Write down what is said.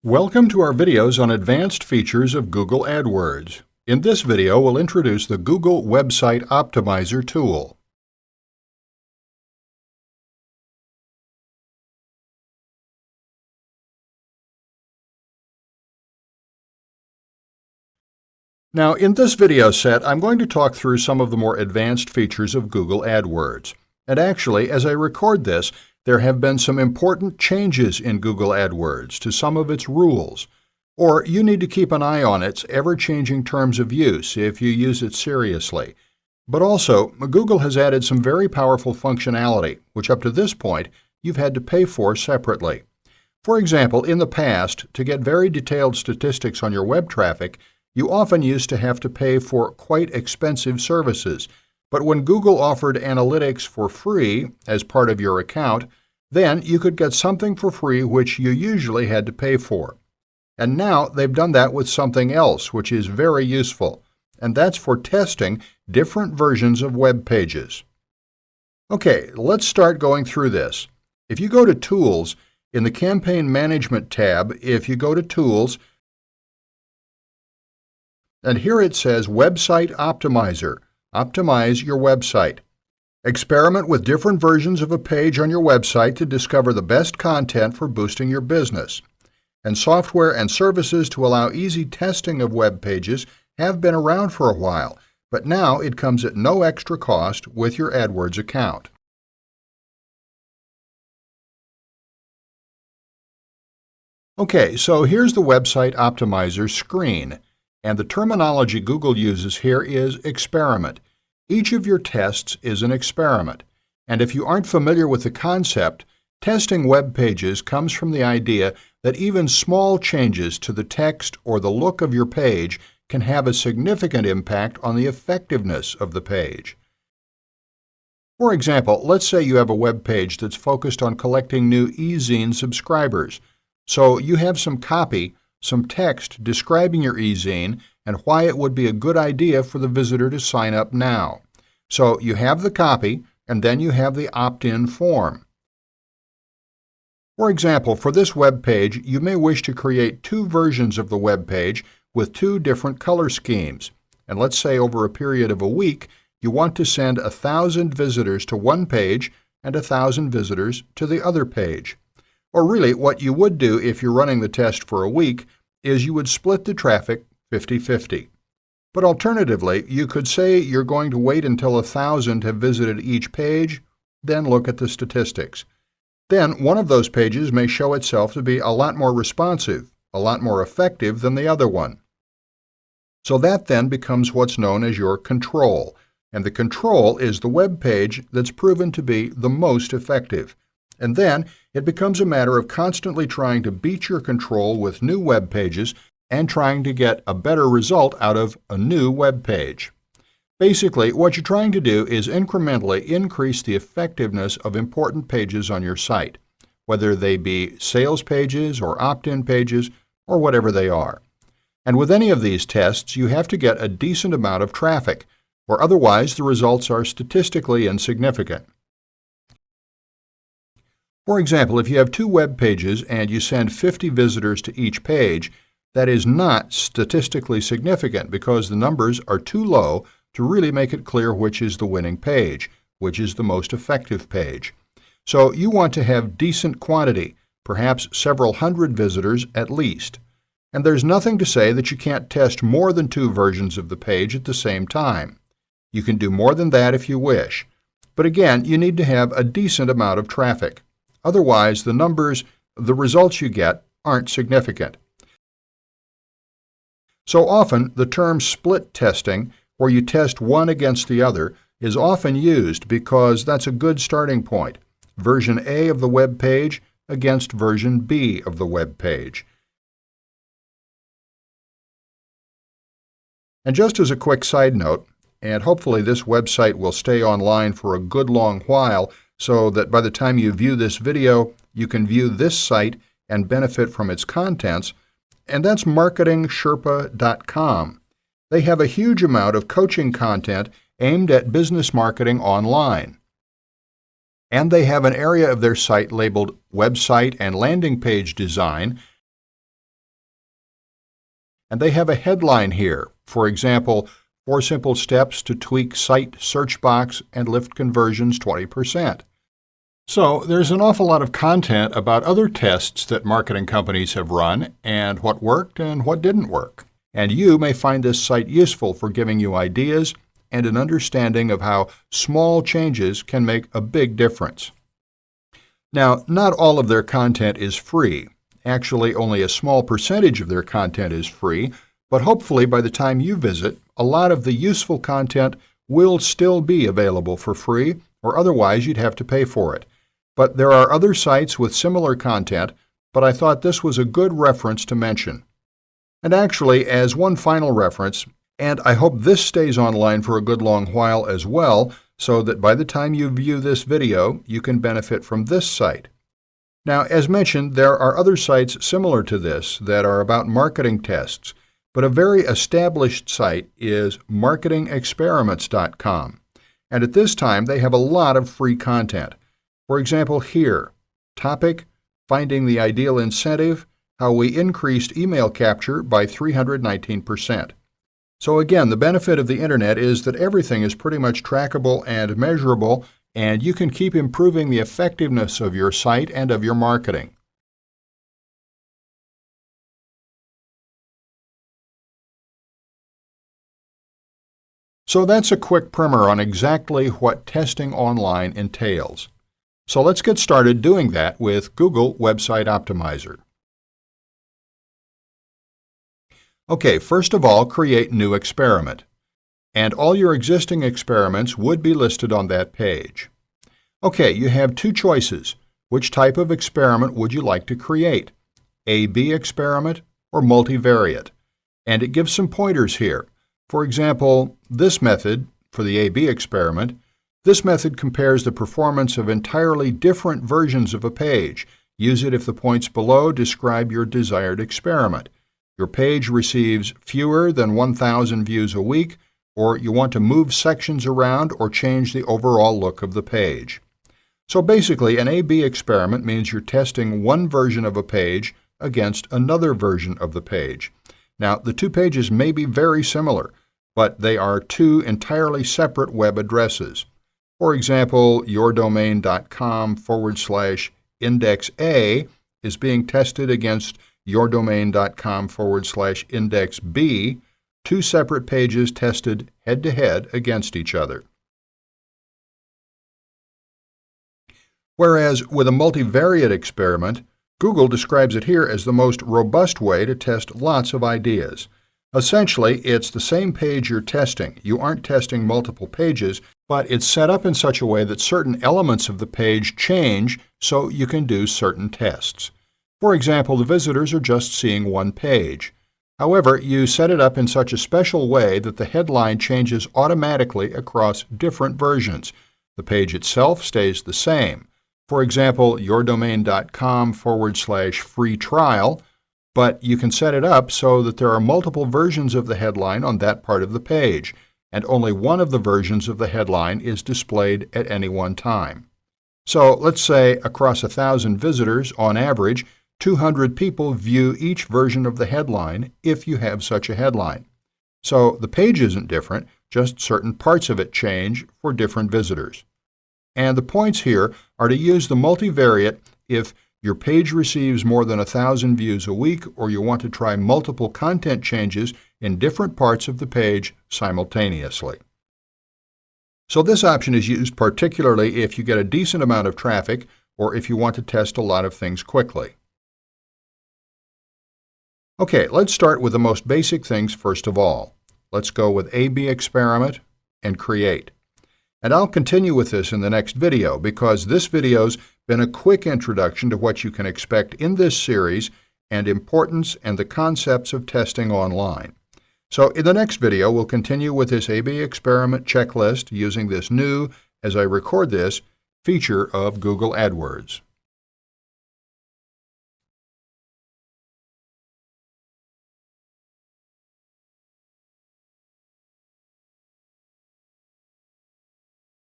Welcome to our videos on advanced features of Google AdWords. In this video, we'll introduce the Google Website Optimizer tool. Now, in this video set, I'm going to talk through some of the more advanced features of Google AdWords. And actually, as I record this, there have been some important changes in Google AdWords to some of its rules, or you need to keep an eye on its ever-changing terms of use if you use it seriously. But also, Google has added some very powerful functionality, which up to this point you've had to pay for separately. For example, in the past, to get very detailed statistics on your web traffic, you often used to have to pay for quite expensive services. But when Google offered analytics for free as part of your account, then you could get something for free which you usually had to pay for. And now they've done that with something else which is very useful, and that's for testing different versions of web pages. Okay, let's start going through this. If you go to Tools, in the Campaign Management tab, if you go to Tools, and here it says Website Optimizer. Optimize your website. Experiment with different versions of a page on your website to discover the best content for boosting your business. And software and services to allow easy testing of web pages have been around for a while, but now it comes at no extra cost with your AdWords account. Okay, so here's the Website Optimizer screen. And the terminology Google uses here is experiment. Each of your tests is an experiment. And if you aren't familiar with the concept, testing web pages comes from the idea that even small changes to the text or the look of your page can have a significant impact on the effectiveness of the page. For example, let's say you have a web page that's focused on collecting new e-zine subscribers. So you have some copy, some text describing your e-zine and why it would be a good idea for the visitor to sign up now. So you have the copy, and then you have the opt-in form. For example, for this web page, you may wish to create two versions of the web page with two different color schemes. And let's say over a period of a week, you want to send 1,000 visitors to one page and 1,000 visitors to the other page. Or really, what you would do if you're running the test for a week is you would split the traffic 50-50. But alternatively, you could say you're going to wait until 1,000 have visited each page, then look at the statistics. Then one of those pages may show itself to be a lot more responsive, a lot more effective than the other one. So that then becomes what's known as your control. And the control is the web page that's proven to be the most effective. And then it becomes a matter of constantly trying to beat your control with new web pages and trying to get a better result out of a new web page. Basically, what you're trying to do is incrementally increase the effectiveness of important pages on your site, whether they be sales pages or opt-in pages or whatever they are. And with any of these tests, you have to get a decent amount of traffic, or otherwise the results are statistically insignificant. For example, if you have two web pages and you send 50 visitors to each page, that is not statistically significant because the numbers are too low to really make it clear which is the winning page, which is the most effective page. So you want to have decent quantity, perhaps several hundred visitors at least. And there's nothing to say that you can't test more than two versions of the page at the same time. You can do more than that if you wish. But again, you need to have a decent amount of traffic. Otherwise, the results you get aren't significant. So often, the term split testing, where you test one against the other, is often used because that's a good starting point. Version A of the web page against version B of the web page. And just as a quick side note, and hopefully this website will stay online for a good long while, so that by the time you view this video, you can view this site and benefit from its contents, and that's marketingsherpa.com. They have a huge amount of coaching content aimed at business marketing online. And they have an area of their site labeled Website and Landing Page Design and they have a headline here. For example, 4 simple steps to tweak site search box and lift conversions 20%. So there's an awful lot of content about other tests that marketing companies have run and what worked and what didn't work. And you may find this site useful for giving you ideas and an understanding of how small changes can make a big difference. Now, not all of their content is free. Actually, only a small percentage of their content is free, but hopefully by the time you visit, a lot of the useful content will still be available for free, or otherwise you'd have to pay for it. But there are other sites with similar content, but I thought this was a good reference to mention. And actually, as one final reference, and I hope this stays online for a good long while as well, so that by the time you view this video, you can benefit from this site. Now, as mentioned, there are other sites similar to this that are about marketing tests, but a very established site is marketingexperiments.com. And at this time, they have a lot of free content. For example, here, topic, finding the ideal incentive, how we increased email capture by 319%. So again, the benefit of the internet is that everything is pretty much trackable and measurable, and you can keep improving the effectiveness of your site and of your marketing. So that's a quick primer on exactly what testing online entails. So let's get started doing that with Google Website Optimizer. Okay, first of all, create New Experiment. And all your existing experiments would be listed on that page. Okay, you have 2 choices. Which type of experiment would you like to create? A/B experiment or multivariate? And it gives some pointers here. For example, this method, for the A/B experiment, this method compares the performance of entirely different versions of a page. Use it if the points below describe your desired experiment. Your page receives fewer than 1,000 views a week, or you want to move sections around or change the overall look of the page. So basically, an A/B experiment means you're testing one version of a page against another version of the page. Now, the 2 pages may be very similar, but they are 2 entirely separate web addresses. For example, yourdomain.com/index-A is being tested against yourdomain.com/index-B, 2 separate pages tested head-to-head against each other. Whereas with a multivariate experiment, Google describes it here as the most robust way to test lots of ideas. Essentially, it's the same page you're testing. You aren't testing multiple pages, but it's set up in such a way that certain elements of the page change so you can do certain tests. For example, the visitors are just seeing one page. However, you set it up in such a special way that the headline changes automatically across different versions. The page itself stays the same. For example, yourdomain.com/free trial, but you can set it up so that there are multiple versions of the headline on that part of the page, and only one of the versions of the headline is displayed at any one time. So let's say across 1,000 visitors, on average, 200 people view each version of the headline if you have such a headline. So the page isn't different, just certain parts of it change for different visitors. And the points here are to use the multivariate if your page receives more than 1,000 views a week, or you want to try multiple content changes in different parts of the page simultaneously. So this option is used particularly if you get a decent amount of traffic or if you want to test a lot of things quickly. Okay, let's start with the most basic things first of all. Let's go with A/B experiment and create. And I'll continue with this in the next video because this video's been a quick introduction to what you can expect in this series and importance and the concepts of testing online. So in the next video, we'll continue with this A/B experiment checklist using this new, as I record this, feature of Google AdWords.